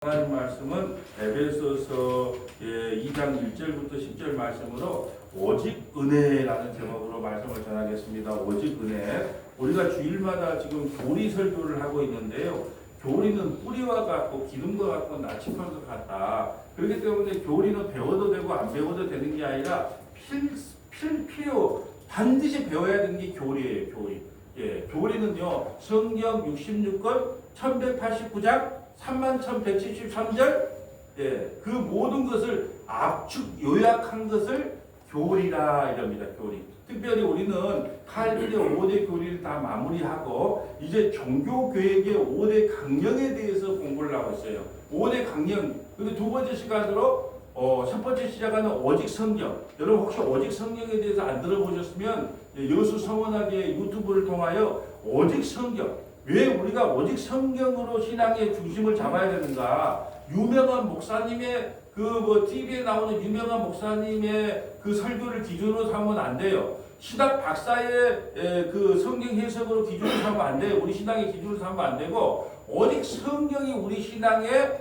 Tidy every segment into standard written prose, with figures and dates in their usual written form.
하나님 말씀은 에베소서 2장 1절부터 10절 말씀으로 오직 은혜라는 제목으로 말씀을 전하겠습니다. 오직 은혜. 우리가 주일마다 지금 교리 설교를 하고 있는데요. 교리는 뿌리와 같고 기름과 같고 나침반과 같다. 그렇기 때문에 교리는 배워도 되고 안 배워도 되는 게 아니라 필요 반드시 배워야 되는 게 교리예요. 교리. 교리는요. 성경 66권 1189장 31,173절, 그 모든 것을 압축 요약한 것을 교리라 이럽니다. 교리. 특별히 우리는 칼빈의 5대 교리를 다 마무리하고 이제 종교개혁의 5대 강령에 대해서 공부를 하고 있어요. 5대 강령. 근데 두 번째 시간으로 첫 번째 시작하는 오직 성경. 여러분 혹시 오직 성경에 대해서 안 들어보셨으면 여수 성원학의 유튜브를 통하여 오직 성경. 왜 우리가 오직 성경으로 신앙의 중심을 잡아야 되는가? 유명한 목사님의 TV에 나오는 유명한 목사님의 그 설교를 기준으로 삼으면 안 돼요. 신학 박사의 그 성경 해석으로 기준으로 삼으면 안 돼요. 우리 신앙의 기준으로 삼으면 안 되고 오직 성경이 우리 신앙의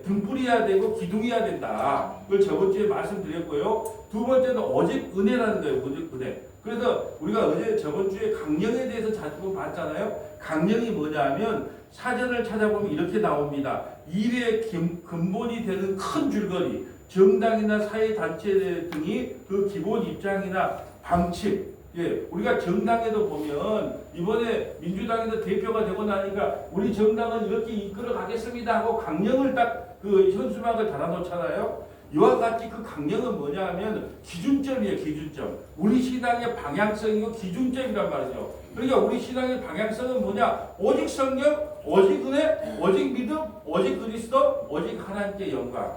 등불이어야 되고 기둥이어야 된다. 그걸 저번 주에 말씀드렸고요. 두 번째는 오직 은혜라는 거예요. 오직 은혜. 그래서 우리가 어제 저번 주에 강령에 대해서 자주 봤잖아요. 강령이 뭐냐면 사전을 찾아보면 이렇게 나옵니다. 일의 근본이 되는 큰 줄거리, 정당이나 사회단체 등이 그 기본 입장이나 방침. 우리가 정당에도 보면 이번에 민주당에서 대표가 되고 나니까 우리 정당은 이렇게 이끌어 가겠습니다 하고 강령을 딱 그 현수막을 달아놓잖아요. 이와 같이 그 강령은 뭐냐 하면 기준점이에요. 기준점. 우리 신앙의 방향성이고 기준점이란 말이죠. 그러니까 우리 신앙의 방향성은 뭐냐? 오직 성령, 오직 은혜, 오직 믿음, 오직 그리스도, 오직 하나님께 영광.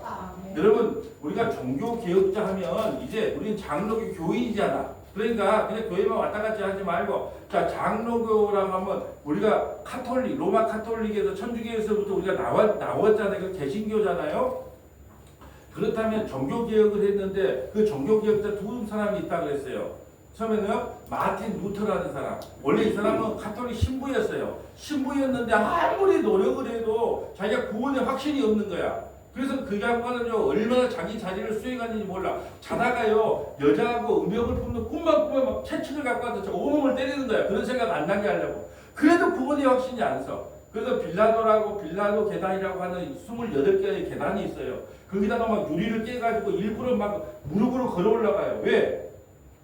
여러분 우리가 종교개혁자 하면 이제 우리는 장로교 교인이잖아. 그러니까 그냥 교회만 왔다 갔다 하지 말고 자 장로교라고 하면 우리가 카톨릭, 로마 카톨릭에서 천주교에서부터 우리가 나왔잖아요. 그 개신교잖아요. 그렇다면 종교개혁을 했는데 그 종교개혁자 두 사람이 있다고 그랬어요. 처음에는요. 마틴 루터라는 사람. 원래 이 사람은 카톨릭 신부였어요. 신부였는데 아무리 노력을 해도 자기가 구원의 확신이 없는 거야. 그래서 그 양반은요. 얼마나 자기 자리를 수행하는지 몰라. 자다가요. 여자하고 음욕을 품는 꿈만 꾸면 막 채찍을 갖고 와서 저 온몸을 때리는 거야. 그런 생각 안 나게 하려고. 그래도 구원의 확신이 안 서. 그래서 빌라도 계단이라고 하는 28개의 계단이 있어요. 거기다가 막 유리를 깨가지고 일부러 막 무릎으로 걸어 올라가요. 왜?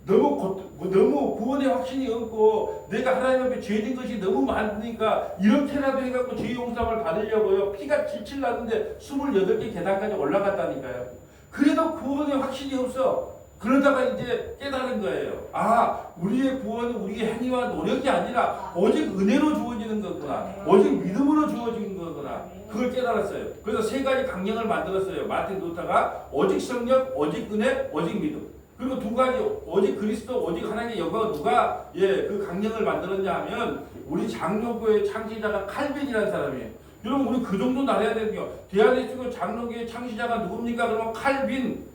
너무 구원의 확신이 없고 내가 하나님 앞에 죄진 것이 너무 많으니까 이렇게라도 해갖고 죄 용서를 받으려고요. 피가 질질 나는데 28개 계단까지 올라갔다니까요. 그래도 구원의 확신이 없어. 그러다가 이제 깨달은 거예요. 아, 우리의 구원은 우리의 행위와 노력이 아니라 오직 은혜로 주어지는 거구나. 오직 믿음으로 주어지는 거구나. 그걸 깨달았어요. 그래서 세 가지 강령을 만들었어요. 마틴 루터가 오직 성령, 오직 은혜, 오직 믿음. 그리고 두 가지 오직 그리스도, 오직 하나님의 영광. 누가 그 강령을 만들었냐 하면 우리 장로교의 창시자가 칼빈이라는 사람이에요. 여러분 우리 그 정도는 알아야 되는데요. 대한민국 장로교의 창시자가 누굽니까? 그러면 칼빈.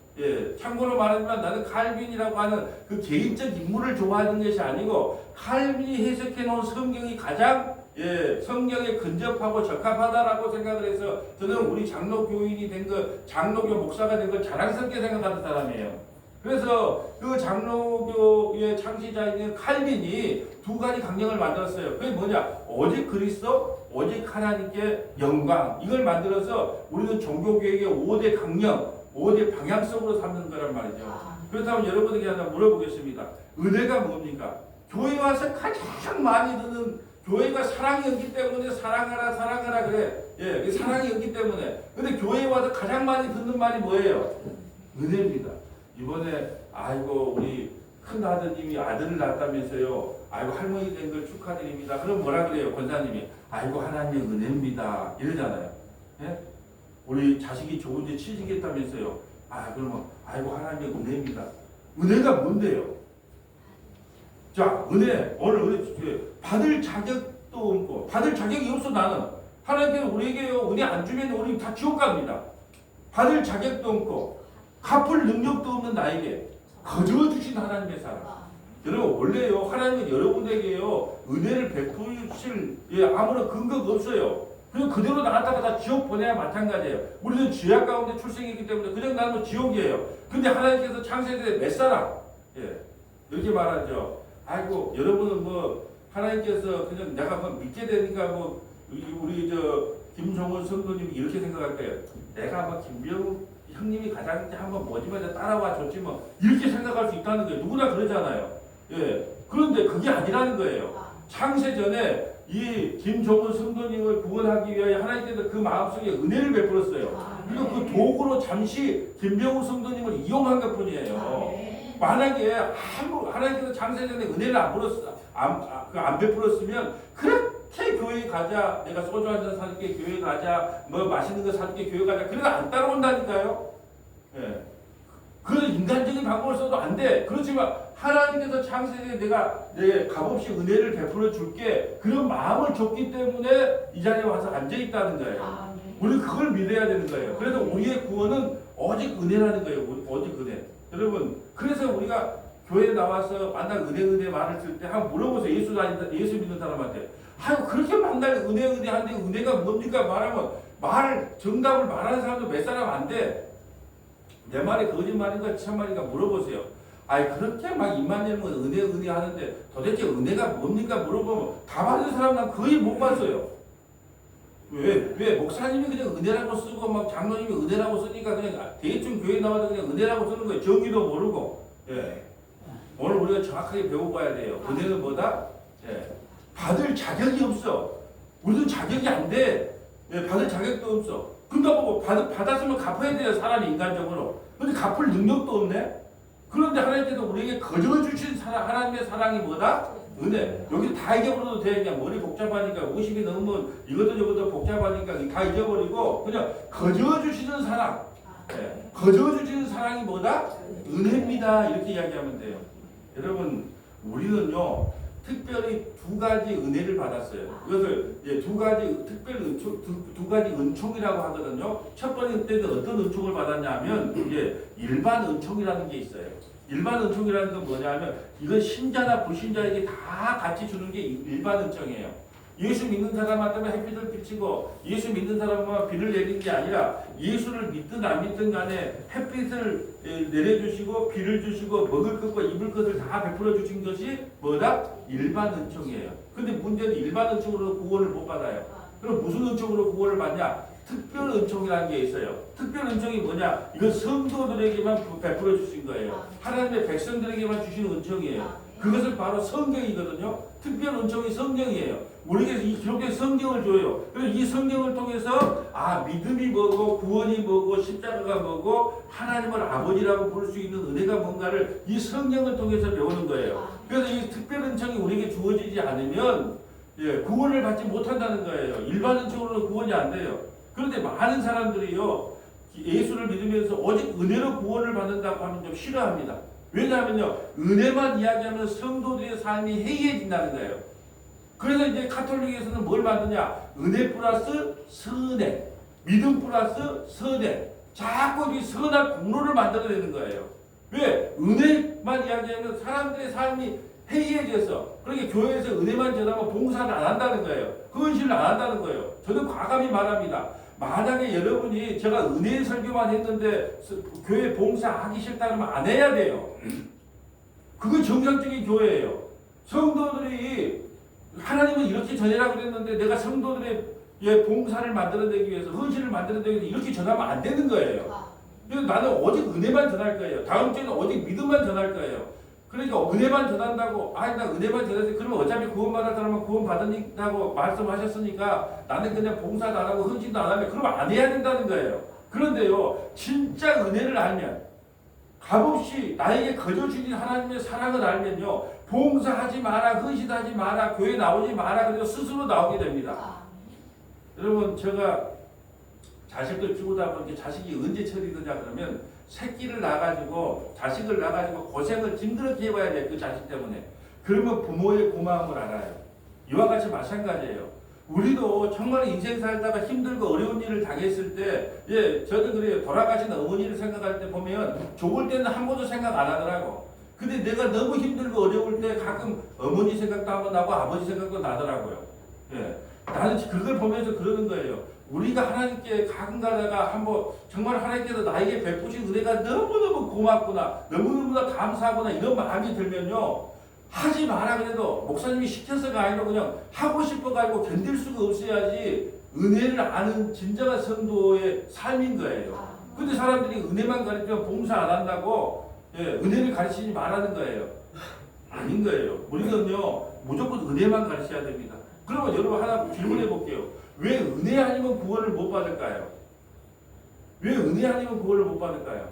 참고로 말하지만 나는 칼빈이라고 하는 그 개인적 인물을 좋아하는 것이 아니고 칼빈이 해석해 놓은 성경이 가장 성경에 근접하고 적합하다라고 생각을 해서 저는 우리 장로교인이 된 거, 장로교 목사가 된 걸 자랑스럽게 생각하는 사람이에요. 그래서 그 장로교의 창시자인 칼빈이 두 가지 강령을 만들었어요. 그게 뭐냐? 오직 그리스도, 오직 하나님께 영광. 이걸 만들어서 우리는 종교개혁의 5대 강령, 5대 방향성으로 삼는 거란 말이죠. 그렇다면 여러분에게 하나 물어보겠습니다. 은혜가 뭡니까? 교회 와서 가장 많이 듣는 교회가 사랑이었기 때문에 사랑하라 그래. 사랑이었기 때문에. 근데 교회에 와서 가장 많이 듣는 말이 뭐예요? 은혜입니다. 이번에 아이고 우리 큰 아드님이 아들을 낳았다면서요. 아이고 할머니 된 걸 축하드립니다. 그럼 뭐라 그래요? 권사님이 아이고 하나님의 은혜입니다. 이러잖아요. 예? 우리 자식이 좋은데 취직했다면서요. 그러면 아이고 하나님의 은혜입니다. 은혜가 뭔데요? 자, 은혜 오늘 받을 자격도 없고 받을 자격이 없어 나는. 하나님께서 우리에게요 은혜 안 주면 우리 다 지옥 갑니다. 받을 자격도 없고 갚을 능력도 없는 나에게 거저 주신 하나님의 사랑. 여러분 원래요 하나님은 여러분에게요 은혜를 베푸실 아무런 근거가 없어요. 그냥 그대로 나갔다가 다 지옥 보내야 마찬가지예요. 우리는 죄악 가운데 출생했기 때문에 그냥 나는 지옥이에요. 근데 하나님께서 창세기에 몇 사람? 예, 이렇게 말하죠. 아이고 여러분은 뭐 하나님께서 그냥 내가 뭐 믿게 되니까 뭐 우리 저 김종원 성도님이 이렇게 생각할 거예요. 내가 뭐 김병우 형님이 가장 한번 뭐지만 따라와 줬지 뭐 이렇게 생각할 수 있다는 거예요. 누구나 그러잖아요. 예. 그런데 그게 아니라는 거예요. 창세 전에 이 김종원 성도님을 구원하기 위하여 하나님께서 그 마음속에 은혜를 베풀었어요. 그리고 그 도구로 잠시 김병우 성도님을 이용한 것 뿐이에요. 만약에 하나님께서 창세 전에 은혜를 안 베풀었으면 그렇게 교회 가자, 내가 소주 한잔 사줄게 교회 가자, 뭐 맛있는 거 사줄게 교회 가자, 그래도 안 따라온다니까요. 예. 그 인간적인 방법을 써도 안 돼. 그렇지만 하나님께서 창세기에 내가 내 값없이 은혜를 베풀어 줄게 그런 마음을 줬기 때문에 이 자리에 와서 앉아 있다는 거예요. 우리 그걸 믿어야 되는 거예요. 그래서 우리의 구원은 오직 은혜라는 거예요. 오직 은혜. 여러분, 그래서 우리가 교회에 나와서 만날 은혜 말을 쓸 때 한번 물어보세요. 예수 믿는 사람한테. 아유 그렇게 만날 은혜 하는데 은혜가 뭡니까 말하면 정답을 말하는 사람도 몇 사람 안 돼. 내 말이 거짓말인가 참말인가 물어보세요. 아이 그렇게 막 입만 열면 은혜 하는데 도대체 은혜가 뭡니까 물어보면 답하는 사람 난 거의 못 봤어요. 왜 목사님이 그냥 은혜라고 쓰고 막 장로님이 은혜라고 쓰니까 그냥 대충 교회 나와도 그냥 은혜라고 쓰는 거예요. 정의도 모르고. 예. 오늘 우리가 정확하게 배워봐야 돼요. 은혜는 뭐다? 예. 받을 자격이 없어. 우리도 자격이 안 돼. 예. 받을 자격도 없어. 그런다고 받았으면 갚아야 돼요. 사람이 인간적으로. 근데 갚을 능력도 없네. 그런데 하나님께서 우리에게 거저 주신 하나님의 사랑이 뭐다? 은혜. 여기 다 잊어버려도 돼. 그냥 머리 복잡하니까 50이 넘으면 이것도 저것도 복잡하니까 다 잊어버리고 그냥 거저 주시는 사랑. 네. 거저 주시는 사랑이 뭐다? 은혜입니다. 이렇게 이야기하면 돼요. 여러분 우리는요 특별히 두 가지 은혜를 받았어요. 이것을 두 가지 특별 은총, 두 가지 은총이라고 하거든요. 첫 번째는 어떤 은총을 받았냐면 일반 은총이라는 게 있어요. 일반 은총이라는 건 뭐냐면 이건 신자나 불신자에게 다 같이 주는 게 일반 은총이에요. 예수 믿는 사람한테만 햇빛을 비치고 예수 믿는 사람만 비를 내리는 게 아니라 예수를 믿든 안 믿든 간에 햇빛을 내려주시고 비를 주시고 먹을 것과 입을 것을 다 베풀어 주신 것이 뭐다? 일반 은총이에요. 근데 문제는 일반 은총으로 구원을 못 받아요. 그럼 무슨 은총으로 구원을 받냐? 특별 은총이라는 게 있어요. 특별 은총이 뭐냐? 이건 성도들에게만 베풀어 주신 거예요. 하나님의 백성들에게만 주시는 은총이에요. 그것을 바로 성경이거든요. 특별 은총이 성경이에요. 우리에게 이 기록된 성경을 줘요. 그래서 이 성경을 통해서 믿음이 뭐고 구원이 뭐고 십자가가 뭐고 하나님을 아버지라고 부를 수 있는 은혜가 뭔가를 이 성경을 통해서 배우는 거예요. 그래서 이 특별 은총이 우리에게 주어지지 않으면 구원을 받지 못한다는 거예요. 일반 은총으로는 구원이 안 돼요. 그런데 많은 사람들이요 예수를 믿으면서 오직 은혜로 구원을 받는다고 하면 좀 싫어합니다. 왜냐하면요 은혜만 이야기하면 성도들의 삶이 해이해진다는 거예요. 그래서 이제 가톨릭에서는 뭘 받느냐? 은혜 플러스 선행, 믿음 플러스 선행. 자꾸 이 선한 공로를 만들어내는 거예요. 왜? 은혜만 이야기하면 사람들의 삶이 해이해져서 그러니까 교회에서 은혜만 전하면 봉사를 안 한다는 거예요. 헌신을 안 한다는 거예요. 저는 과감히 말합니다. 만약에 여러분이 제가 은혜 설교만 했는데 교회 봉사하기 싫다 그러면 안 해야 돼요. 그건 정상적인 교회예요. 성도들이 하나님은 이렇게 전해라 그랬는데 내가 성도들의 봉사를 만들어내기 위해서 헌신을 만들어내기 위해서 이렇게 전하면 안 되는 거예요. 그래서 나는 오직 은혜만 전할 거예요. 다음 주에는 오직 믿음만 전할 거예요. 그러니까 은혜만 전한다고 나 은혜만 전해서 그러면 어차피 구원받을 사람은 구원받는다고 말씀하셨으니까 나는 그냥 봉사도 안 하고 헌신도 안 하면 그러면 안 해야 된다는 거예요. 그런데요 진짜 은혜를 알면 값없이 나에게 거저 주신 하나님의 사랑을 알면요 봉사하지 마라 헌신하지 마라 교회 나오지 마라 그래서 스스로 나오게 됩니다. 여러분 제가 자식을 키우다 보니까 자식이 언제 처리되냐 그러면 새끼를 낳아가지고 자식을 낳아가지고 고생을 힘들게 해봐야 돼. 그 자식 때문에. 그러면 부모의 고마움을 알아요. 이와 같이 마찬가지예요. 우리도 정말 인생 살다가 힘들고 어려운 일을 당했을 때 저도 그래요. 돌아가신 어머니를 생각할 때 보면 좋을 때는 한 번도 생각 안 하더라고. 근데 내가 너무 힘들고 어려울 때 가끔 어머니 생각도 한번 나고 아버지 생각도 나더라고요. 나는 그걸 보면서 그러는 거예요. 우리가 하나님께 가끔 가다가 한번 정말 하나님께서 나에게 베푸신 은혜가 너무너무 고맙구나, 너무너무 감사하구나 이런 마음이 들면요, 하지 마라 그래도 목사님이 시켜서가 아니라 그냥 하고 싶어가지고 견딜 수가 없어야지 은혜를 아는 진정한 성도의 삶인 거예요. 근데 사람들이 은혜만 가르치면 봉사 안 한다고, 예, 은혜를 가르치지 말라는 거예요. 아닌 거예요. 우리는요 무조건 은혜만 가르쳐야 됩니다. 그러면 여러분 하나 질문해 볼게요. 왜 은혜 아니면 구원을 못 받을까요? 왜 은혜 아니면 구원을 못 받을까요?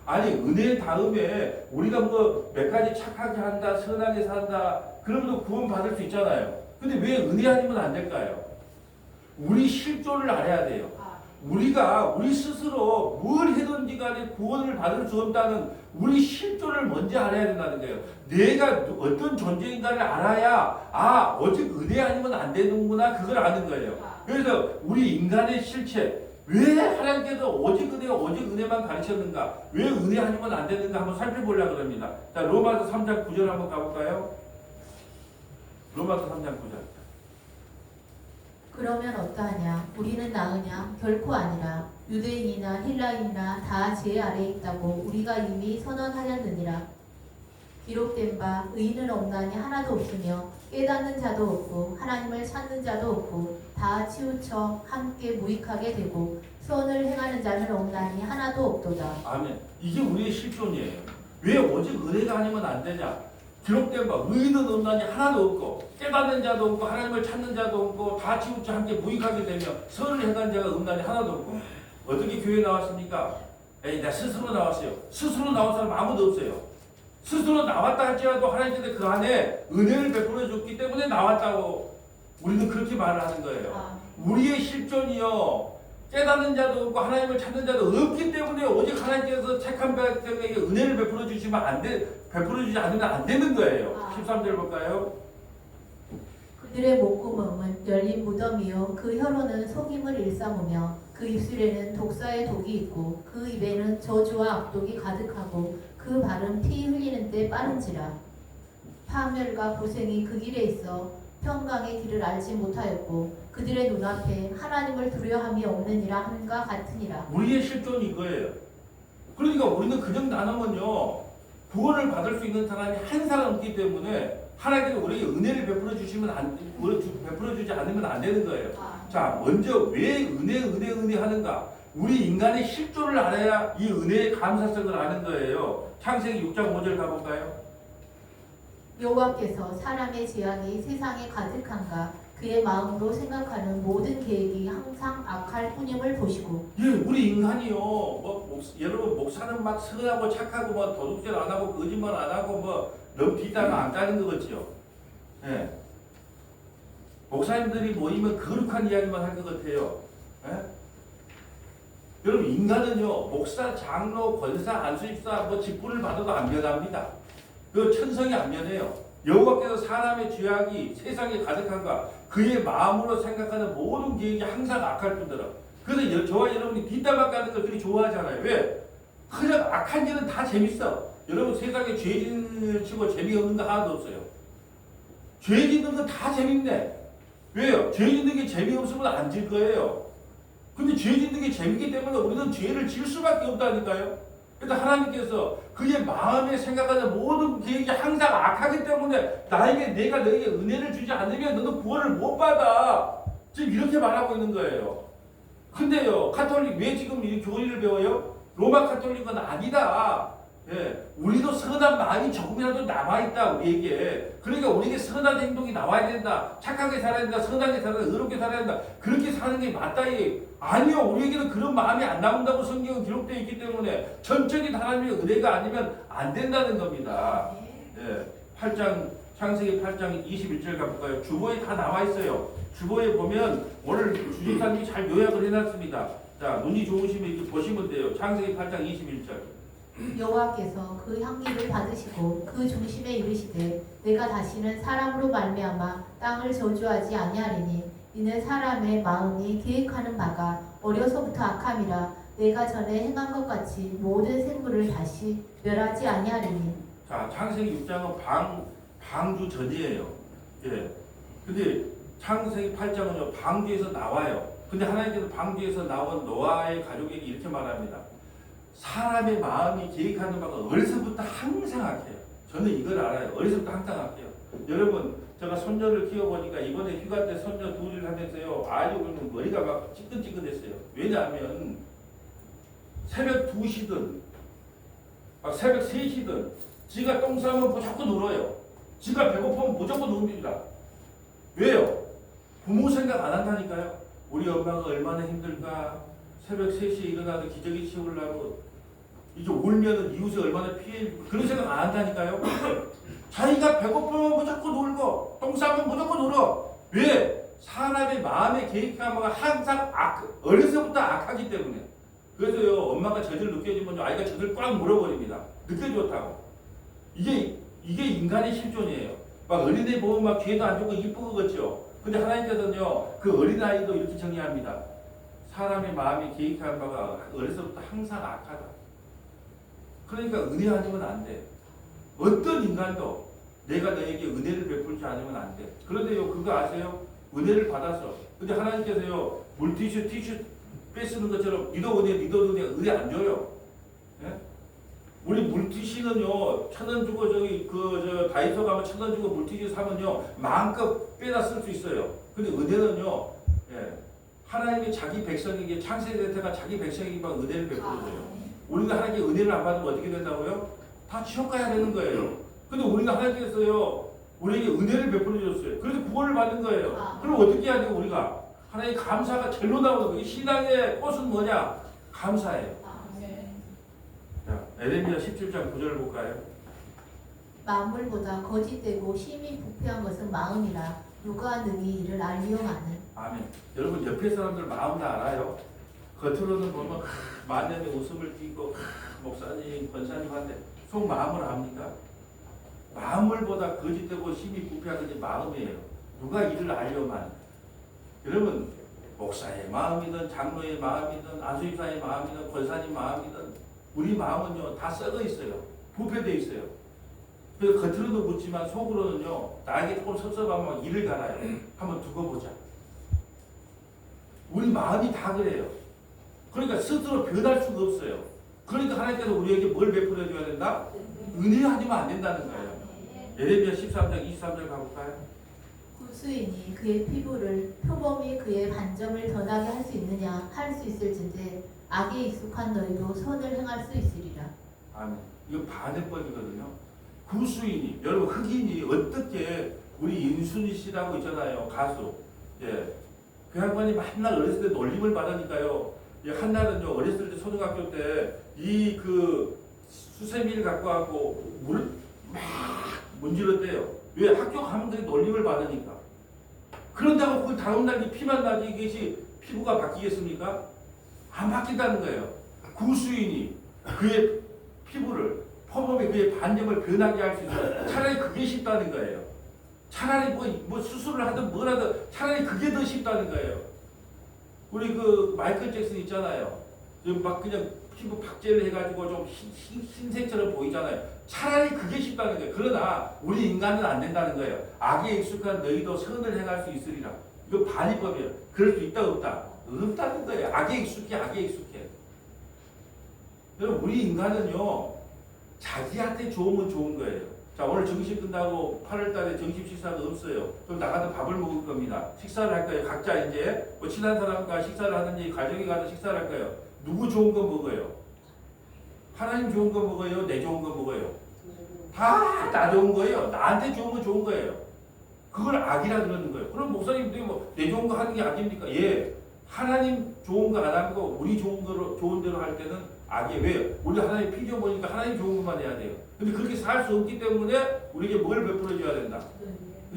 아니 은혜 다음에 우리가 뭐 몇 가지 착하게 한다, 선하게 산다, 그러면 구원 받을 수 있잖아요. 근데 왜 은혜 아니면 안 될까요? 우리 실존을 알아야 돼요. 우리가 우리 스스로 뭘 해든지 간에 구원을 받을 수 없다는 우리 실존을 먼저 알아야 된다는 거예요. 내가 어떤 존재인가를 알아야 아 오직 은혜 아니면 안 되는구나 그걸 아는 거예요. 그래서 우리 인간의 실체, 왜 하나님께서 오직 은혜만 가르쳤는가, 왜 은혜 아니면 안 되는가 한번 살펴보려고 합니다. 자, 로마서 3장 9절 한번 가볼까요? 로마서 3장 9절. 그러면 어떠하냐? 우리는 나으냐? 결코 아니라. 유대인이나 헬라인이나 다 제 아래에 있다고 우리가 이미 선언하였느니라. 기록된 바 의인은 없나니 하나도 없으며 깨닫는 자도 없고 하나님을 찾는 자도 없고 다 치우쳐 함께 무익하게 되고 선을 행하는 자는 없나니 하나도 없도다. 아멘. 이게 우리의 실존이에요. 왜 오직 은혜가 아니면 안 되냐? 기록된 바 의인은 없나니 하나도 없고 깨닫는 자도 없고 하나님을 찾는 자도 없고 다 치우쳐 함께 무익하게 되며 선을 행하는 자가 없나니 하나도 없고. 어떻게 교회에 나왔습니까? 에이, 나 스스로 나왔어요. 스스로 나온 사람 아무도 없어요. 스스로 나왔다 할지라도 하나님께서 그 안에 은혜를 베풀어 줬기 때문에 나왔다고 우리는 그렇게 말을 하는 거예요. 우리의 실존이요, 깨닫는 자도 없고 하나님을 찾는 자도 없기 때문에 오직 하나님께서 택한 백성에게 은혜를 베풀어 주시면 안 돼, 베풀어 주지 않으면 안 되는 거예요. 13절 볼까요? 그들의 목구멍은 열린 무덤이요 그 혀로는 속임을 일삼으며 그 입술에는 독사의 독이 있고 그 입에는 저주와 악독이 가득하고 그 발은 피 흘리는 데 빠른지라. 파멸과 고생이 그 길에 있어 평강의 길을 알지 못하였고 그들의 눈앞에 하나님을 두려움이 없느니라 함과 같으니라. 우리의 실존이 이거예요. 그러니까 우리는 그냥 나누면요 구원을 받을 수 있는 사람이 한 사람 없기 때문에 하나님께서 우리에게 은혜를 베풀어 주시면 베풀어 주지 않으면 안 되는 거예요. 자, 먼저 왜 은혜 하는가? 우리 인간의 실존을 알아야 이 은혜의 감사성을 아는 거예요. 창세기 6장 5절 가볼까요? 여호와께서 사람의 제약이 세상에 가득한가 그의 마음으로 생각하는 모든 계획이 항상 악할 뿐임을 보시고. 예, 우리 인간이요. 여러분 목사는 막 선하고 착하고 뭐 도둑질 안 하고 거짓말 안 하고 뭐 너무 뒷담화 안 까는 거 같죠. 예. 목사님들이 모이면 거룩한 이야기만 할 것 같아요. 예? 여러분 인간은요 목사, 장로, 권사, 안수집사 뭐 직분을 받아도 안 변합니다. 그 천성이 안 변해요. 여호와께서 사람의 죄악이 세상에 가득한가 그의 마음으로 생각하는 모든 계획이 항상 악할 뿐더러. 그래서 저와 여러분이 뒷담화 까는 걸 그렇게 좋아하잖아요. 왜? 그냥 악한 일은 다 재밌어. 여러분 세상에 죄 짓는 치고 재미없는 거 하나도 없어요. 죄 짓는 거 다 재밌네. 왜요? 죄 짓는 게 재미없으면 안 질 거예요. 근데 죄 짓는 게 재밌기 때문에 우리는 죄를 질 수밖에 없다니까요. 그래서 하나님께서 그의 마음에 생각하는 모든 계획이 항상 악하기 때문에 내가 너에게 은혜를 주지 않으면 너는 구원을 못 받아. 지금 이렇게 말하고 있는 거예요. 근데요, 가톨릭 왜 지금 이 교리를 배워요? 로마 가톨릭은 아니다. 예, 우리도 선한 마음이 조금이라도 남아있다 우리에게. 그러니까 우리에게 선한 행동이 나와야 된다. 착하게 살아야 된다. 선하게 살아야 된다. 의롭게 살아야 된다. 그렇게 사는 게 맞다. 아니요, 우리에게는 그런 마음이 안 나온다고 성경은 기록되어 있기 때문에 전적인 하나님의 은혜가 아니면 안 된다는 겁니다. 예, 8장 창세기 8장 21절 가볼까요? 주보에 다 나와 있어요. 주보에 보면 오늘 주집사님이 잘 요약을 해놨습니다. 자, 눈이 좋으시면 이렇게 보시면 돼요. 창세기 8장 21절. 여호와께서 그 향기를 받으시고 그 중심에 이르시되 내가 다시는 사람으로 말미암아 땅을 저주하지 아니하리니 이는 사람의 마음이 계획하는 바가 어려서부터 악함이라 내가 전에 행한 것 같이 모든 생물을 다시 멸하지 아니하리니. 자, 창세기 6장은 방주 전이에요. 예. 근데 창세기 8장은요 방주에서 나와요. 근데 하나님께서 방주에서 나온 노아의 가족에게 이렇게 말합니다. 사람의 마음이 계획하는 바가 어려서부터 항상 악해요. 저는 이걸 알아요. 어려서부터 항상 악해요. 여러분 제가 손녀를 키워보니까 이번에 휴가 때 손녀 둘을 하면서요 아주 그냥 머리가 막 찌끈찌끈했어요. 왜냐하면 새벽 2시든 막 새벽 3시든 지가 똥 싸면 무조건 울어요. 지가 배고프면 무조건 웁니다. 왜요? 부모 생각 안 한다니까요. 우리 엄마가 얼마나 힘들까. 새벽 3시에 일어나서 기저귀 치우려고 이제 울면은 이웃에 얼마나 피해 그런 생각 안 한다니까요. 자기가 배고프면 무조건 울고 똥 싸면 무조건 울어. 왜? 사람의 마음의 계획감은 항상 어려서부터 악하기 때문에. 그래서요 엄마가 젖을 느껴지면 아이가 젖을 꽉 물어버립니다. 느껴졌다고. 이게 인간의 실존이에요. 막 어린애 보면 막 귀에도 안 좋고 이쁘고 그렇죠. 근데 하나님께서는요 그 어린아이도 이렇게 정의합니다. 사람의 마음이 계획한 바가 어려서부터 항상 악하다. 그러니까 은혜 아니면 안 돼. 어떤 인간도 내가 너에게 은혜를 베풀지 않으면 안 돼. 그런데요 그거 아세요? 은혜를 받아서 근데 하나님께서요 물티슈 티슈 빼쓰는 것처럼 니도 은혜 안 줘요. 예? 우리 물티슈는요 1,000원 주고 저 다이소 가면 1,000원 주고 물티슈 사면요 마음껏 빼다 쓸 수 있어요. 근데 은혜는요 예, 하나님이 자기 백성에게 창세기 때가 자기 백성에게만 은혜를 베풀어줘요. 우리가 하나님께 은혜를 안 받으면 어떻게 된다고요? 다 지옥 가야 되는 거예요. 근데 우리가 하나님께서요 우리에게 은혜를 베풀어 줬어요. 그래서 구원을 받는 거예요. 그럼 어떻게 해야 돼요 우리가? 하나님 감사가 절로 나오는 거예요. 신앙의 꽃은 뭐냐? 감사예요. 자, 에레미야 17장 9절을 볼까요? 만물보다 거짓되고 심히 부패한 것은 마음이라 누가 능히 이를 알리용하는. 아멘. 여러분 옆에 사람들 마음 다 알아요. 겉으로는 보면 만년에 웃음을 띠고 목사님, 권사님 한데 속 마음을 압니까? 마음을보다 거짓되고 심히 부패한 것이 마음이에요. 누가 이를 알려만. 여러분 목사의 마음이든 장로의 마음이든 안수집사의 마음이든 권사님 마음이든 우리 마음은요 다 썩어 있어요. 부패되어 있어요. 그래서 겉으로는 묻지만 속으로는요 나에게 조금 섭섭하면 이를 갈아요. 한번 두고 보자. 우리 마음이 다 그래요. 그러니까 스스로 변할 수가 없어요. 그러니까 하나님께서 우리에게 뭘 베풀어 줘야 된다? 은혜하지만 안 된다는 거예요. 예레미야 13장 23절 가볼까요? 구수인이 그의 피부를 표범이 그의 반점을 변하게 할 수 있느냐? 할 수 있을진데 악에 익숙한 너희도 선을 행할 수 있으리라. 아멘. 이거 반대법이거든요. 구수인이 여러분 흑인이 어떻게 우리 인순이 씨라고 있잖아요 가수. 예. 그 양반이 맨날 어렸을 때 놀림을 받으니까요. 예, 한날은요 어렸을 때 초등학교 때 이 그 수세미를 갖고 와고 물을 막 문질렀대요. 왜? 학교 가면 그게 놀림을 받으니까. 그런다고 그 다음날 피만 나지 이것이 피부가 바뀌겠습니까? 안 바뀐다는 거예요. 구수인이 그의 피부를 포범이 그의 반점을 변하게 할 수 있어요. 차라리 그게 쉽다는 거예요. 차라리 뭐 수술을 하든 뭘 하든 차라리 그게 더 쉽다는 거예요. 우리 그 마이클 잭슨 있잖아요. 막 그냥 피부 박제를 해가지고 좀 흰색처럼 보이잖아요. 차라리 그게 쉽다는 거예요. 그러나 우리 인간은 안 된다는 거예요. 악에 익숙한 너희도 선을 행할 수 있으리라. 이거 반의법이에요. 그럴 수 있다 없다? 없다는 거예요. 악에 익숙해. 여러분 우리 인간은요 자기한테 좋으면 좋은 거예요. 자 오늘 점심 끝나고 8월달에 점심 식사가 없어요. 그럼 나가서 밥을 먹을 겁니다. 식사를 할 거예요. 각자 이제 뭐 친한 사람과 식사를 하든지 가정에 가서 식사를 할 거예요. 누구 좋은 거 먹어요? 하나님 좋은 거 먹어요? 내 좋은 거 먹어요? 다 나 좋은 거예요. 나한테 좋은 거 좋은 거예요. 그걸 악이라 그러는 거예요. 그럼 목사님들이 뭐 내 좋은 거 하는 게 악입니까? 예. 하나님 좋은 거 안 하고 우리 좋은 대로 할 때는 악이에요. 왜? 우리 하나님 피조 보니까 하나님 좋은 것만 해야 돼요. 근데 그렇게 살 수 없기 때문에 우리에게 뭘 베풀어 줘야 된다.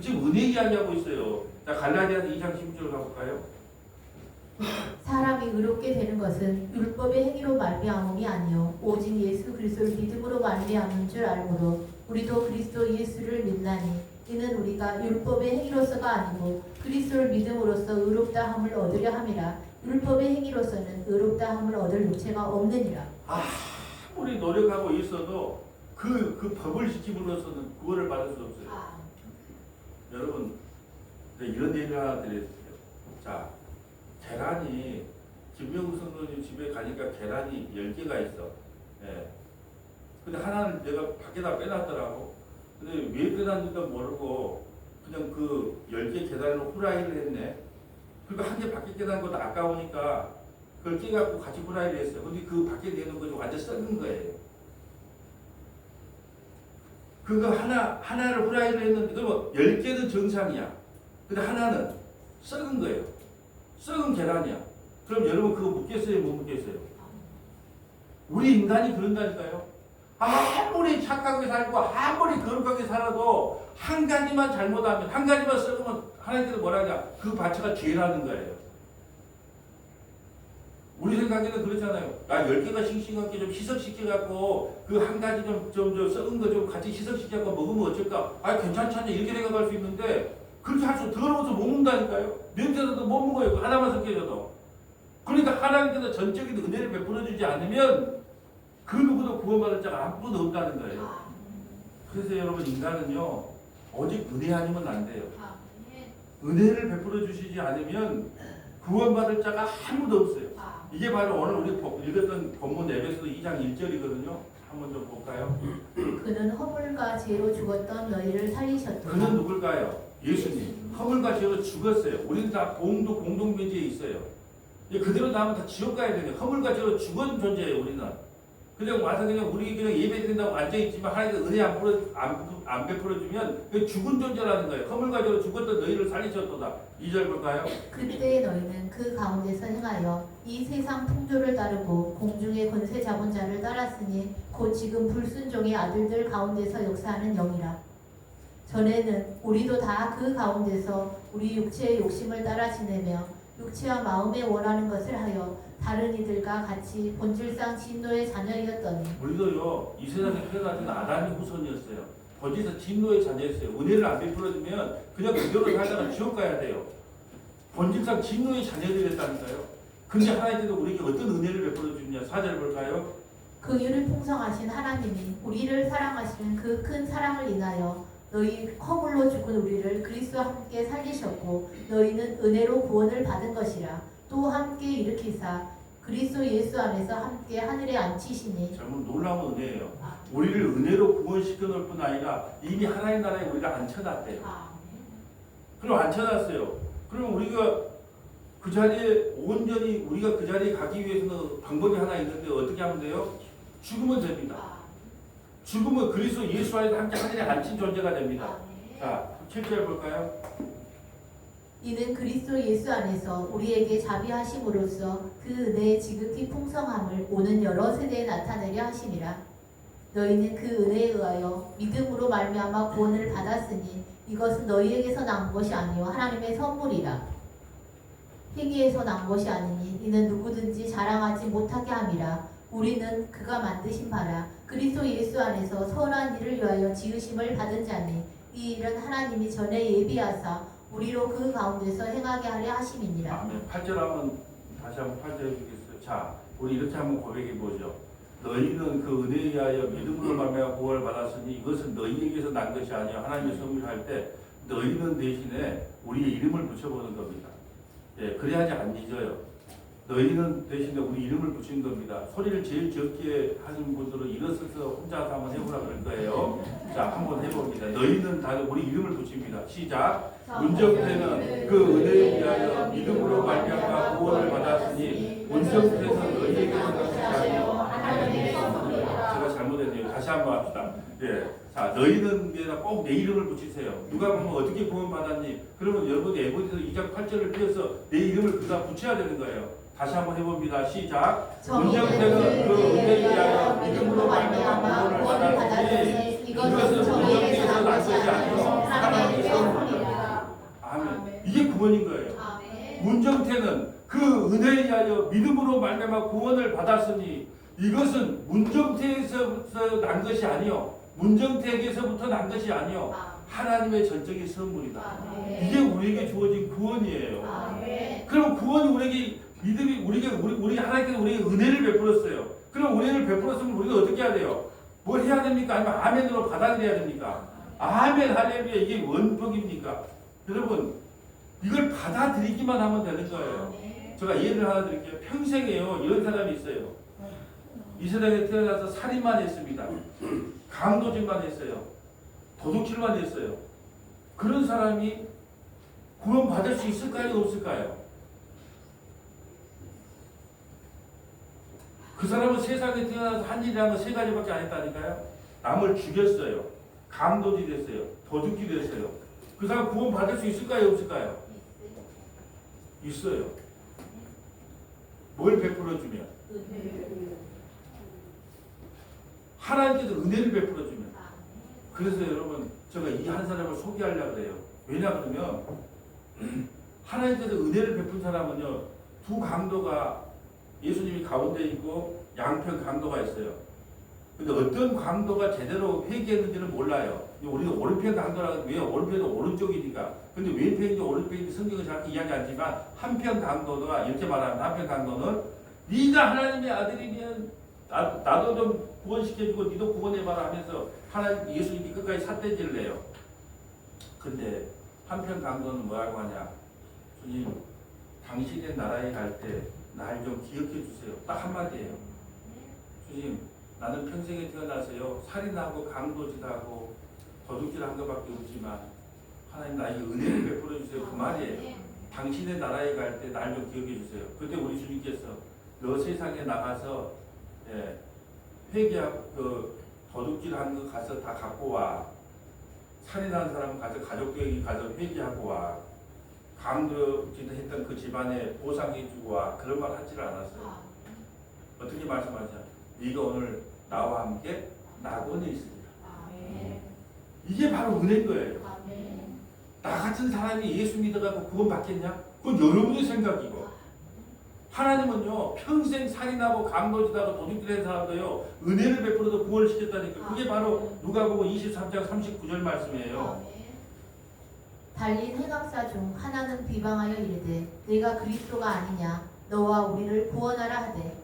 지금 은혜 이야기하고 있어요. 자 갈라디아서 2장 16절 가볼까요? 사람이 의롭게 되는 것은 율법의 행위로 말미암음이 아니요 오직 예수 그리스도를 믿음으로 말미암은 줄 알므로 우리도 그리스도 예수를 믿나니 이는 우리가 율법의 행위로서가 아니고 그리스도를 믿음으로써 의롭다 함을 얻으려 함이라. 율법의 행위로서는 의롭다 함을 얻을 육체가 없느니라. 아무리 노력하고 있어도 그 법을 지킴으로써는 구원을 받을 수 없어요. 여러분 이런 얘기를 하나 드릴게요. 자, 계란이 김명우 선생님 집에 가니까 계란이 10개가 있어. 예. 근데 하나는 내가 밖에다 빼놨더라고. 근데 왜 빼놨는지도 모르고 그냥 그 10개 계란을 후라이를 했네. 그리고 한 개 밖에 깨난 것도 아까우니까 그걸 깨갖고 같이 후라이를 했어요. 근데 그 밖에 내는 것이 완전 썩은 거예요. 그거 하나를 후라이를 했는데, 그러면 10개는 정상이야. 근데 하나는 썩은 거예요. 썩은 계란이야. 그럼 여러분 그거 묻겠어요? 못 묻겠어요? 우리 인간이 그런다니까요. 아무리 착하게 살고 아무리 거룩하게 살아도 한 가지만 잘못하면, 한 가지만 썩으면 하나님께서 뭐라 하냐? 그 자체가 죄라는 거예요. 우리 생각에는 그렇잖아요. 10개가 싱싱하게 좀 희석시켜갖고 그 한 가지 좀 썩은 거 좀 같이 희석시켜갖고 먹으면 어쩔까? 괜찮잖아. 이렇게 생각할 수 있는데 그렇게 할 수 더러워서 못 먹는다니까요. 냄새나도 못 먹어요. 그 하나만 섞여져도. 그러니까 하나님께서 전적인 은혜를 베풀어주지 않으면 그 누구도 구원받을 자가 아무도 없다는 거예요. 그래서 여러분 인간은요 오직 은혜 아니면 안 돼요. 은혜를 베풀어 주시지 않으면 구원받을 자가 아무도 없어요. 이게 바로 오늘 우리 읽었던 본문 에베소서 2장 1절이거든요. 한번 좀 볼까요? 그는 허물과 죄로 죽었던 너희를 살리셨도다. 그는 누굴까요? 예수님. 허물과 죄로 죽었어요. 우리는 다 공동묘지에 있어요. 그대로 나오면 다 지옥 가야 되는 허물과 죄로 죽은 존재예요. 우리는. 그냥 와서 그냥 우리 그냥 예배 드린다고 앉아있지만 하나님께서 은혜 안 베풀어주면 죽은 존재라는 거예요. 허물과 죄로 죽었던 너희를 살리셨도다. 2절 볼까요? 그때 너희는 그 가운데서 행하여 이 세상 풍조를 따르고 공중의 권세 잡은 자를 따랐으니 곧 지금 불순종의 아들들 가운데서 역사하는 영이라. 전에는 우리도 다 그 가운데서 우리 육체의 욕심을 따라 지내며 육체와 마음에 원하는 것을 하여 다른 이들과 같이 본질상 진노의 자녀이었더니 우리도요 이 세상에 태어나진 아담의 후손이었어요. 본질상 진노의 자녀였어요. 은혜를 안 베풀어주면 그냥 그대로 살다가 지옥 가야 돼요. 본질상 진노의 자녀들이었다니까요. 근데 하나님께서 우리에게 어떤 은혜를 베풀어 주느냐. 4절 볼까요? 긍휼을 풍성하신 하나님이 우리를 사랑하시는 그 큰 사랑을 인하여 너희 허물로 죽은 우리를 그리스도와 함께 살리셨고 너희는 은혜로 구원을 받은 것이라. 또 함께 일으키사 그리스도 예수 안에서 함께 하늘에 앉히시니. 정말 놀라운 은혜예요. 우리를 은혜로 구원시켜 놓을 뿐 아니라 이미 하나님 나라에 우리가 앉혀놨대요. 그럼 앉혀놨어요. 그럼 우리가 그 자리에 온전히 우리가 그 자리에 가기 위해서는 방법이 하나 있는데 어떻게 하면 돼요? 죽으면 됩니다. 죽으면 그리스도 예수 안에서 함께 하늘에 앉힌 존재가 됩니다. 자, 7절 볼까요? 이는 그리스도 예수 안에서 우리에게 자비하심으로써 그 은혜의 지극히 풍성함을 오는 여러 세대에 나타내려 하심이라. 너희는 그 은혜에 의하여 믿음으로 말미암아 구원을 받았으니 이것은 너희에게서 난 것이 아니요 하나님의 선물이라. 행위에서 난 것이 아니니 이는 누구든지 자랑하지 못하게 함이라. 우리는 그가 만드신 바라 그리스도 예수 안에서 선한 일을 위하여 지으심을 받은 자니 이 일은 하나님이 전에 예비하사 우리로 그 가운데서 행하게 하려 하심이니라. 아멘. 8절 한번 다시 한번 8절 해주겠어요. 자, 우리 이렇게 한번 고백해 보죠. 너희는 그 은혜에 의하여 믿음으로 말미암아 구원을 받았으니 이것은 너희에게서 난 것이 아니요 하나님의 선물할 때 너희는 대신에 우리의 이름을 붙여보는 겁니다. 예, 그래야지 안 잊어요. 너희는 대신에 우리 이름을 붙인 겁니다. 소리를 제일 적게 하신 분들은 일어서서 혼자서 한번 해보라 그럴 거예요. 자, 한번 해봅니다. 너희는 다 우리 이름을 붙입니다. 시작. 문정태는 그 은혜에 의하여 믿음으로 말미암아 구원을 받았으니 문정태에서 너희에게서 것이 아니요 하나님의 선물이라. 제가 잘못했네요. 다시 한번 합시다. 예. 자, 너희는 꼭 내 이름을 붙이세요. 누가 보면 어떻게 구원받았니? 그러면 여러분이 에베소서 2장 8절을 띄어서 내 이름을 그다 붙여야 되는 거예요. 다시 한번 해봅니다. 시작. 문정태는 그 은혜에 의하여 믿음으로 말미암아 구원을 받았으니 이것은 너희에게서 난 것이 아니요 하나님의 선물이라. 아멘. 이게 구원인 거예요. 문정태는 그 은혜에 의하여 믿음으로 말미암아 구원을 받았으니 이것은 문정태에서 난 것이 아니요 문정태에게서부터 난 것이 아니요 하나님의 전적인 선물이다. 이게 우리에게 주어진 구원이에요. 그럼 구원이 우리에게 믿음이 우리 하나님께서 우리에게 은혜를 베풀었어요. 그럼 은혜를 베풀었으면 우리가 어떻게 해야 돼요? 뭘 해야 됩니까? 아니면 아멘으로 받아들여야 됩니까? 아멘 할렐루야 이게 원법입니까? 여러분 이걸 받아들이기만 하면 되는 거예요. 제가 예를 하나 드릴게요. 평생에요 이런 사람이 있어요. 이 세상에 태어나서 살인만 했습니다. 강도질만 했어요. 도둑질만 했어요. 그런 사람이 구원 받을 수 있을까요? 없을까요? 그 사람은 세상에 태어나서 한 일이라는 건 세 가지밖에 안 했다니까요. 남을 죽였어요. 강도질했어요. 도둑질했어요. 그 사람 구원 받을 수 있을까요? 없을까요? 있어요. 뭘 베풀어주면? 하나님께서 은혜를 베풀어주면. 그래서 여러분 제가 이 한 사람을 소개하려고 그래요. 왜냐 그러면 하나님께서 은혜를 베푼 사람은요 두 강도가 예수님이 가운데 있고 양편 강도가 있어요. 근데 어떤 강도가 제대로 회개했는지는 몰라요. 우리가 오른편 강도라고 왜 오른편은 오른쪽이니까. 근데 왼편인지 오른편인지 성경은 잘 이야기하지만 한편 강도가 이렇게 말합니다. 한편 강도는 네가 하나님의 아들이면 나도 좀 구원시켜주고 니도 구원해봐라 하면서 하나님 예수님이 끝까지 삿대질을 해요. 근데 한편 강도는 뭐라고 하냐. 주님 당신의 나라에 갈 때 날 좀 기억해 주세요. 딱 한마디예요. 주님 나는 평생에 태어나서요 살인하고 강도질하고 도둑질한 것밖에 없지만 하나님 나에게 은혜를 베풀어 주세요. 그 말이에요. 당신의 나라에 갈 때 날 좀 기억해 주세요. 그때 우리 주님께서 너 세상에 나가서 회개하고 그 도둑질한 거 가서 다 갖고 와. 살인한 사람 가서 가족들에게 가서 회개하고 와. 강도질 했던 그 집안에 보상해주고 와. 그런 말 하지를 않았어요. 어떻게 말씀하시냐. 네가 오늘 나와 함께 낙원에 있으리라. 이게 바로 은혜인 거예요. 나 같은 사람이 예수 믿어가지고 구원 받겠냐? 그건 여러분의 생각이고 하나님은요 평생 살인하고 강도질하고 도둑질한 사람도요 은혜를 베풀어서 구원을 시켰다니까. 그게 바로 누가복음 23장 39절 말씀이에요. 달린 행악사 중 하나는 비방하여 이르되 내가 그리스도가 아니냐 너와 우리를 구원하라 하되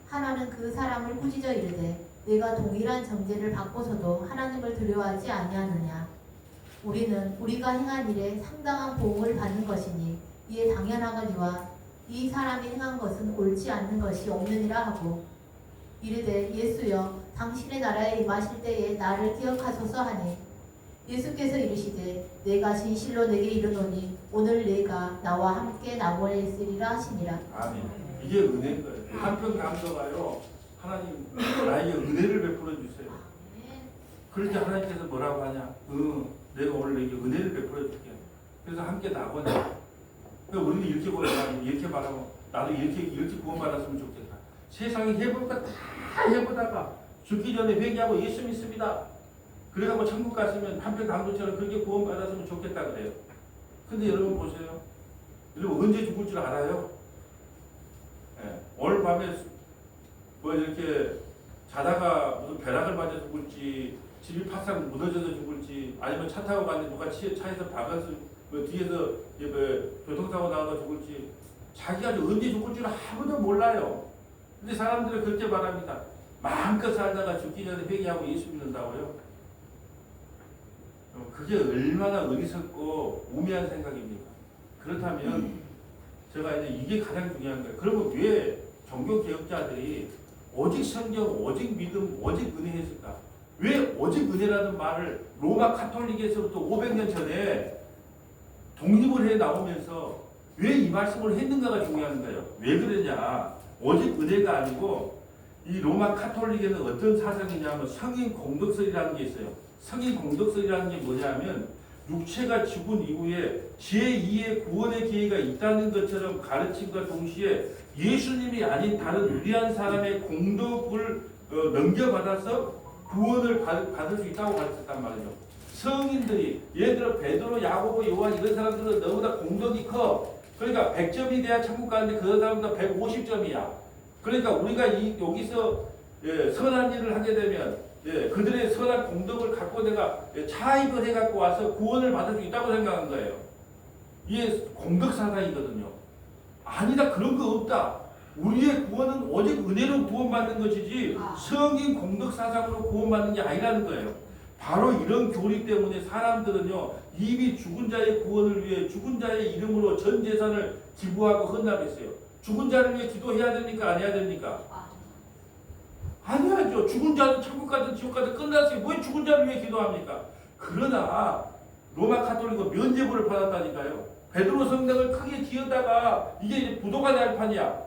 하나는 그 사람을 꾸짖어 이르되 내가 동일한 정죄를 받고서도 하나님을 두려워하지 아니하느냐. 우리는 우리가 행한 일에 상당한 보응을 받는 것이니 이에 당연하거니와 이 사람이 행한 것은 옳지 않는 것이 없느니라 하고 이르되 예수여 당신의 나라에 임하실 때에 나를 기억하소서 하니 예수께서 이르시되 내가 진실로 내게 이르노니 오늘 내가 나와 함께 낙원에 있으리라 하시니라. 아멘. 이게 은혜인 거예요. 한편 강도가요 하나님 나에게 은혜를 베풀어 주세요. 그럴 때 하나님께서 뭐라고 하냐. 내가 오늘 내게 은혜를 베풀어 줄게. 그래서 함께 낙원에. 그러니까 우리는 이렇게 보면 이렇게 말하면 나도 이렇게 구원받았으면 좋겠다. 세상에 해볼 거 다 해보다가 죽기 전에 회개하고 예수 믿습니다. 그래가지고 천국 갔으면 한편 강도처럼 그렇게 구원받았으면 좋겠다 그래요. 근데 여러분 보세요. 여러분 언제 죽을 줄 알아요? 오늘 밤에 뭐 이렇게 자다가 무슨 벼락을 맞아 죽을지 집이 파상 무너져서 죽을지 아니면 차 타고 갔는데 누가 차에서 박아서 그 뒤에서 교통사고 나와서 죽을지 자기가 언제 죽을 줄 아무도 몰라요. 근데 사람들은 그렇게 말합니다. 마음껏 살다가 죽기 전에 회개하고 예수 믿는다고요? 그게 얼마나 어리석고 우매한 생각입니까? 그렇다면 제가 이제 이게 가장 중요한 거예요. 그러면 왜 종교개혁자들이 오직 성경, 오직 믿음, 오직 은혜 했을까? 왜 오직 은혜라는 말을 로마 카톨릭에서부터 500년 전에 독립을 해 나오면서 왜 이 말씀을 했는가가 중요한 거예요. 왜 그러냐? 오직 은혜가 아니고 이 로마 카톨릭에는 어떤 사상이냐면 성인 공덕설이라는 게 있어요. 성인 공덕설이라는 게 뭐냐면 육체가 죽은 이후에 제2의 구원의 기회가 있다는 것처럼 가르침과 동시에 예수님이 아닌 다른 위대한 사람의 공덕을 넘겨받아서 구원을 받을 수 있다고 가르쳤단 말이죠. 성인들이 예를 들어 베드로, 야고보, 요한 이런 사람들은 너무나 공덕이 커. 그러니까 100점이 돼야 천국 가는데 그 사람들은 150점이야. 그러니까 우리가 여기서 선한 일을 하게 되면 그들의 선한 공덕을 갖고 내가 차입을 해갖고 와서 구원을 받을 수 있다고 생각한 거예요. 이게 공덕 사상이거든요. 아니다. 그런 거 없다. 우리의 구원은 오직 은혜로 구원받는 것이지 성인 공덕 사상으로 구원받는 게 아니라는 거예요. 바로 이런 교리 때문에 사람들은요 이미 죽은 자의 구원을 위해 죽은 자의 이름으로 전 재산을 기부하고 헌납했어요. 죽은 자를 위해 기도해야 됩니까? 안 해야 됩니까? 안 해야죠. 죽은 자는 천국 가든 지옥 가든 끝났어요. 왜 죽은 자를 위해 기도합니까? 그러나 로마 카톨릭은 면죄부를 받았다니까요. 베드로 성당을 크게 지었다가 이게 이제 부도가 날 판이야.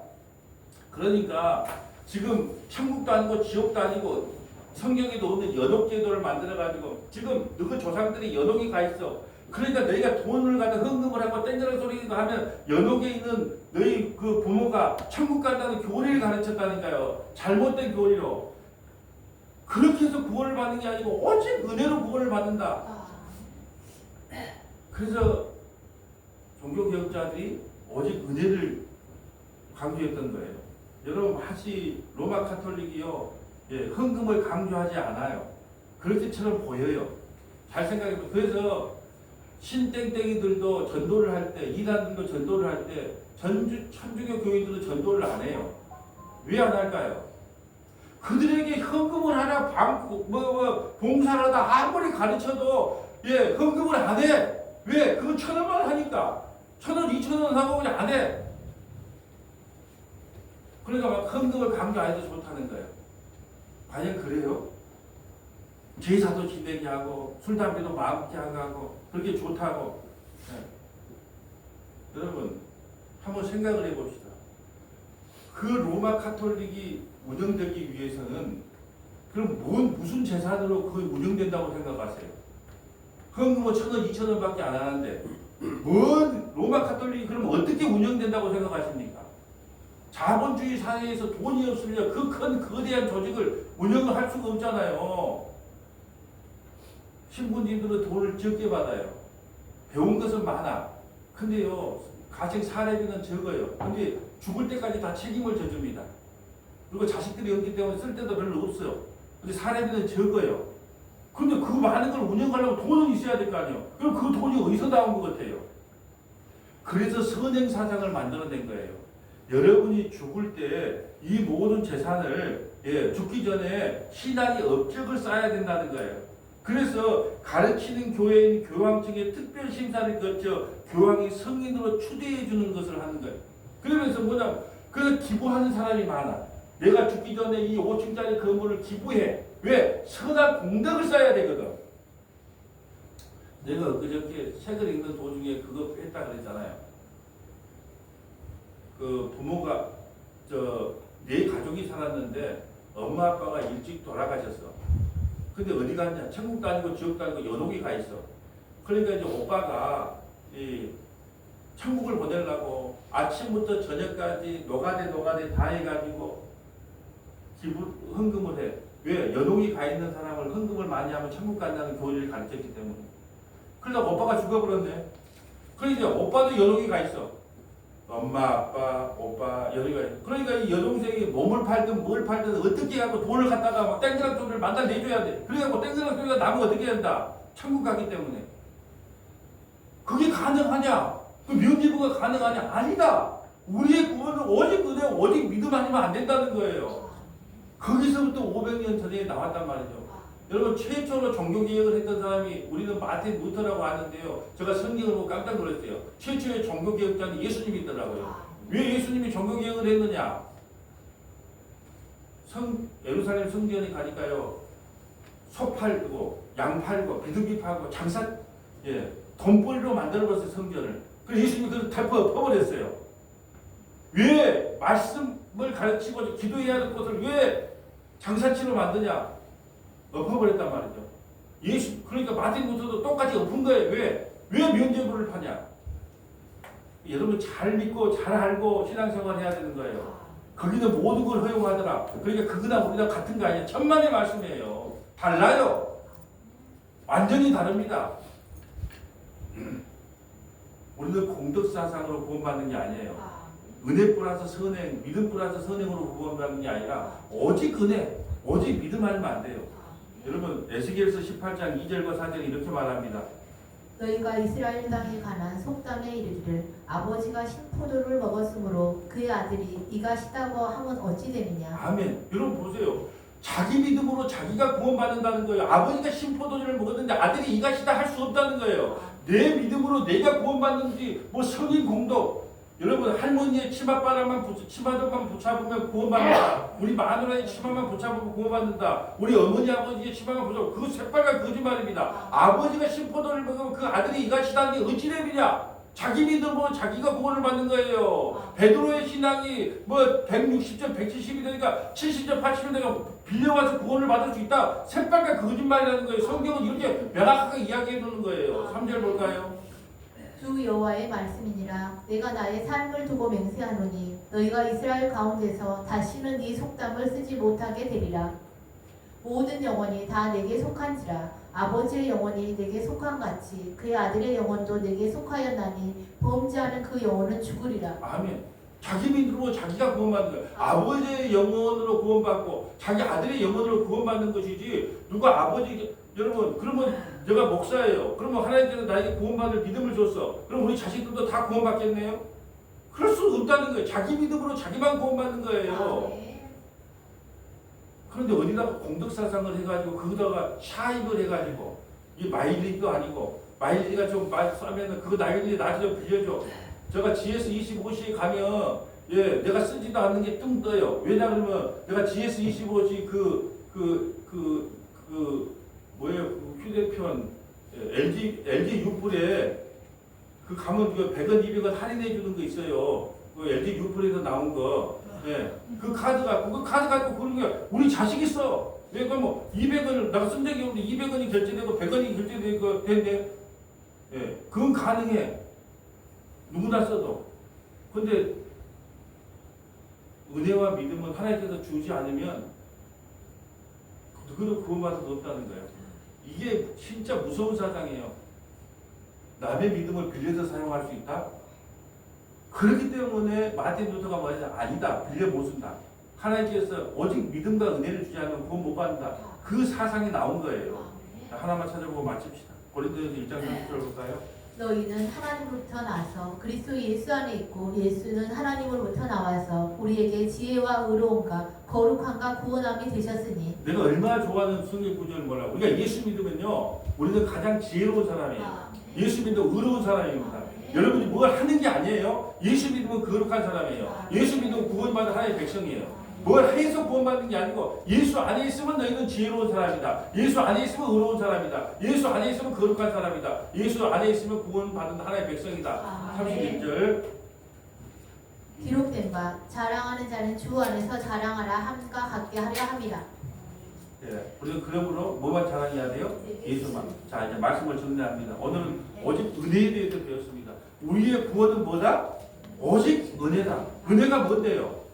그러니까 지금 천국도 아니고 지옥도 아니고 성경에도 없는 연옥제도를 만들어가지고 지금 너희 조상들이 연옥이 가 있어. 그러니까 너희가 돈을 갖다 헌금을 하고 땡그랑 소리가 하면 연옥에 있는 너희 그 부모가 천국 간다는 교리를 가르쳤다니까요. 잘못된 교리로. 그렇게 해서 구원을 받는 게 아니고 오직 은혜로 구원을 받는다. 그래서 종교개혁자들이 오직 은혜를 강조했던 거예요. 여러분 마치 로마 카톨릭이요. 예, 헌금을 강조하지 않아요. 그렇게처럼 보여요. 잘 생각해보세요. 그래서 신땡땡이들도 전도를 할 때, 이단들도 전도를 할 때, 천주교 교인들은 전도를 안 해요. 왜 안 할까요? 그들에게 헌금을 하나, 봉사를 하다 아무리 가르쳐도, 예, 헌금을 안 해. 왜? 그건 1,000원만 하니까. 1,000원, 2,000원 하고 그냥 안 해. 그러니까 막 헌금을 강조 안 해도 좋다는 거예요. 과연 그래요? 제사도 지내게 하고 술 담배도 마음껏 하고 그렇게 좋다고. 네. 여러분 한번 생각을 해봅시다. 그 로마 카톨릭이 운영되기 위해서는 그럼 무슨 재산으로 그 운영된다고 생각하세요? 헌금은 1,000원, 2,000원밖에 안 하는데 뭔 로마 카톨릭이 그럼 어떻게 운영된다고 생각하십니까? 자본주의 사회에서 돈이 없으면 그 큰 거대한 조직을 운영을 할 수가 없잖아요. 신부님들은 돈을 적게 받아요. 배운 것은 많아. 근데요, 가정 사례비는 적어요. 근데 죽을 때까지 다 책임을 져줍니다. 그리고 자식들이 없기 때문에 쓸 때도 별로 없어요. 근데 사례비는 적어요. 근데 그 많은 걸 운영하려면 돈은 있어야 될 거 아니에요. 그럼 그 돈이 어디서 나온 것 같아요? 그래서 선행사상을 만들어낸 거예요. 여러분이 죽을 때 이 모든 재산을 죽기 전에 신앙의 업적을 쌓아야 된다는 거예요. 그래서 가르치는 교회인 교황청의 특별 심사를 거쳐 교황이 성인으로 추대해 주는 것을 하는 거예요. 그러면서 뭐냐면 그래서 기부하는 사람이 많아. 내가 죽기 전에 이 5층짜리 건물을 기부해. 왜? 선한 공덕을 쌓아야 되거든. 내가 그저께 책을 읽는 도중에 그거 했다 그랬잖아요. 그 부모가 네 가족이 살았는데 엄마 아빠가 일찍 돌아가셨어. 근데 어디 갔냐? 천국도 아니고 지옥도 아니고 연옥이 가 있어. 그러니까 이제 오빠가 이 천국을 보내려고 아침부터 저녁까지 노가대 다 해가지고 헌금을 해. 왜? 연옥이 가 있는 사람을 헌금을 많이 하면 천국 간다는 교리를 가르쳤기 때문에. 그러다 오빠가 죽어버렸네. 그러니까 오빠도 연옥이 가 있어. 엄마, 아빠, 오빠, 연옥이 가 있어. 그러니까 이 여동생이 몸을 팔든 뭘 팔든 어떻게 하고 돈을 갖다가 막 땡그랑 소리를 만날 내줘야 돼. 그래갖고 땡그랑 소리가 나면 어떻게 된다? 천국 가기 때문에. 그게 가능하냐? 그 면죄부가 가능하냐? 아니다. 우리의 구원은 오직 은혜, 오직 믿음 아니면 안 된다는 거예요. 거기서부터 500년 전에 나왔단 말이죠. 여러분 최초로 종교개혁을 했던 사람이 우리는 마틴 루터라고 하는데요. 제가 성경을 보고 깜짝 놀랐어요. 최초의 종교개혁자는 예수님이더라고요. 왜 예수님이 종교개혁을 했느냐? 예루살렘 성전에 가니까요. 소 팔고 양 팔고 비둘기 팔고 장사 돈벌이로 만들어버렸어요. 성전을. 그래서 예수님이 그걸 다 퍼버렸어요. 왜 말씀을 가르치고 기도해야 할 것을 왜 장사치로 만드냐? 엎어버렸단 말이죠. 그러니까 마틴 루터도 똑같이 엎은 거예요. 왜 면죄부를 파냐? 여러분 잘 믿고 잘 알고 신앙생활 해야 되는 거예요. 거기는 모든 걸 허용하더라. 그러니까 그거나 우리나 같은 거 아니에요. 천만의 말씀이에요. 달라요. 완전히 다릅니다. 우리는 공덕사상으로 구원받는 게 아니에요. 은혜 플러스 선행, 믿음 플러스 선행으로 구원받는 게 아니라 오직 은혜, 오직 믿음 아니면 안 돼요. 여러분 에스겔서 18장 2절과 4절에 이렇게 말합니다. 너희가 이스라엘 땅에 관한 속담에 이르기를 아버지가 신포도를 먹었으므로 그의 아들이 이가 시다고 하면 어찌 되느냐. 아멘. 여러분 보세요. 자기 믿음으로 자기가 구원받는다는 거예요. 아버지가 심포도주를 먹었는데 아들이 이것이다 할 수 없다는 거예요. 내 믿음으로 내가 구원받는지 뭐 성인 공덕. 여러분 할머니의 치맛바람만 치마도만 붙잡으면 구원받는다. 우리 마누라의 치마만 붙잡으면 구원받는다. 우리 어머니 아버지의 치마만 붙잡으면 그거 새빨간 거짓말입니다. 아버지가 심포도를 먹으면 그 아들이 이것이다는 게 어찌됨이냐. 자기 믿음으로 자기가 구원을 받는 거예요. 베드로의 신앙이 뭐 160점, 170이 되니까 70점, 80점 되니까 빌려와서 구원을 받을 수 있다. 새빨간 거짓말이라는 거예요. 성경은 이렇게 명확하게 이야기해 두는 거예요. 3절 볼까요? 주 여호와의 말씀이니라. 내가 나의 삶을 두고 맹세하노니 너희가 이스라엘 가운데서 다시는 네 속담을 쓰지 못하게 되리라. 모든 영혼이 다 내게 속한지라. 아버지의 영혼이 내게 속한 같이 그의 아들의 영혼도 내게 속하였나니 범죄하는 그 영혼은 죽으리라. 아멘. 자기 믿음으로 자기가 구원받는 거예요. 아버지의 영혼으로 구원받고 자기 아들의 영혼으로 구원받는 것이지 누가 아버지 여러분 그러면 내가 목사예요. 그러면 하나님께서 나에게 구원받을 믿음을 줬어. 그럼 우리 자식들도 다 구원받겠네요? 그럴 수 없다는 거예요. 자기 믿음으로 자기만 구원받는 거예요. 그런데 어디다가 공덕사상을 해가지고 거기다가 샤입을 해가지고 이 마일리도 아니고 마일리가 좀 싸면은 그거 나일리 나한테 좀 빌려줘. 제가 GS25시 가면 예 내가 쓰지도 않는 게 뜬 떠요. 왜냐 그러면 내가 GS25시 뭐예요 그 휴대폰 LG U8에 그 가면 그 100원 200원 할인해 주는 거 있어요. 그 LG U8에서 나온 거. 예, 그 카드 갖고 그런 게 우리 자식이 써. 그러니까 뭐 200원을 내가 쓴 적이 없는데 200원이 결제되고 100원이 결제되고 되는데 예, 그건 가능해. 누구나 써도. 근데 은혜와 믿음은 하나님께서 주지 않으면 누구도 구원받을 수 없다는 거예요. 이게 진짜 무서운 사상이에요. 남의 믿음을 빌려서 사용할 수 있다? 그렇기 때문에 마틴 루터가 말하자 아니다. 빌려 못 쓴다. 하나님께서 오직 믿음과 은혜를 주지 않으면 구원 못 받는다. 그 사상이 나온 거예요. 하나만 찾아보고 마칩시다. 고린도전서 1장 30절 볼까요? 너희는 하나님으로부터 나서 그리스도 예수 안에 있고 예수는 하나님으로부터 나와서 우리에게 지혜와 의로움과 거룩함과 구원함이 되셨으니. 내가 얼마나 좋아하는 성경 구절을 몰라. 우리가 예수 믿으면요 우리는 가장 지혜로운 사람이에요. 예수 믿으면 의로운 사람입니다. 여러분이 뭘 하는 게 아니에요. 예수 믿으면 거룩한 사람이에요. 예수 믿으면 구원받은 하나님의 백성이에요. 뭘 해서 구원받는 게 아니고 예수 안에 있으면 너희는 지혜로운 사람이다. 예수 안에 있으면 의로운 사람이다. 예수 안에 있으면 거룩한 사람이다. 예수 안에 있으면 구원받은 하나님의 백성이다. 31절 기록된 바 자랑하는 자는 주 안에서 자랑하라 함과 같게 하려 함이라. 예, 우리가 그러므로 뭐만 자랑해야 돼요? 예수만. 자 이제 말씀을 정리합니다. 오늘은 오직 은혜에 대해서 배웠습니다. 우리의 구원은 뭐다? 오직 은혜다. 은혜가 뭔데요?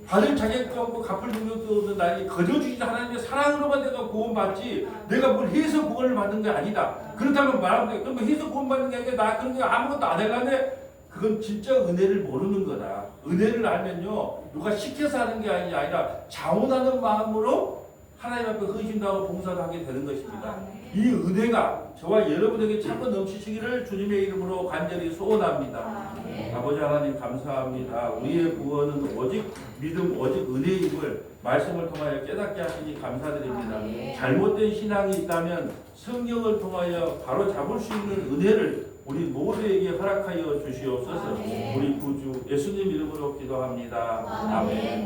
받을 자격도 없고 갚을 능력도 없는 나에게 거저 주신 하나님의 사랑으로만 내가 구원받지 내가 뭘 해서 구원을 받는 게 아니다. 그렇다면 말하면 돼. 그럼 해서 구원받는 게 아니라 나 그런 게 아무것도 안 해가네. 그건 진짜 은혜를 모르는 거다. 은혜를 알면요 누가 시켜서 하는 게 아니라 자원하는 마음으로 하나님 앞에 헌신하고 봉사도 하게 되는 것입니다. 이 은혜가 저와 여러분에게 차고 넘치시기를 주님의 이름으로 간절히 소원합니다. 아버지 하나님 감사합니다. 우리의 구원은 오직 믿음, 오직 은혜임을 말씀을 통하여 깨닫게 하시니 감사드립니다. 잘못된 신앙이 있다면 성경을 통하여 바로 잡을 수 있는 은혜를 우리 모두에게 허락하여 주시옵소서. 우리 구주 예수님 이름으로 기도합니다. 아멘.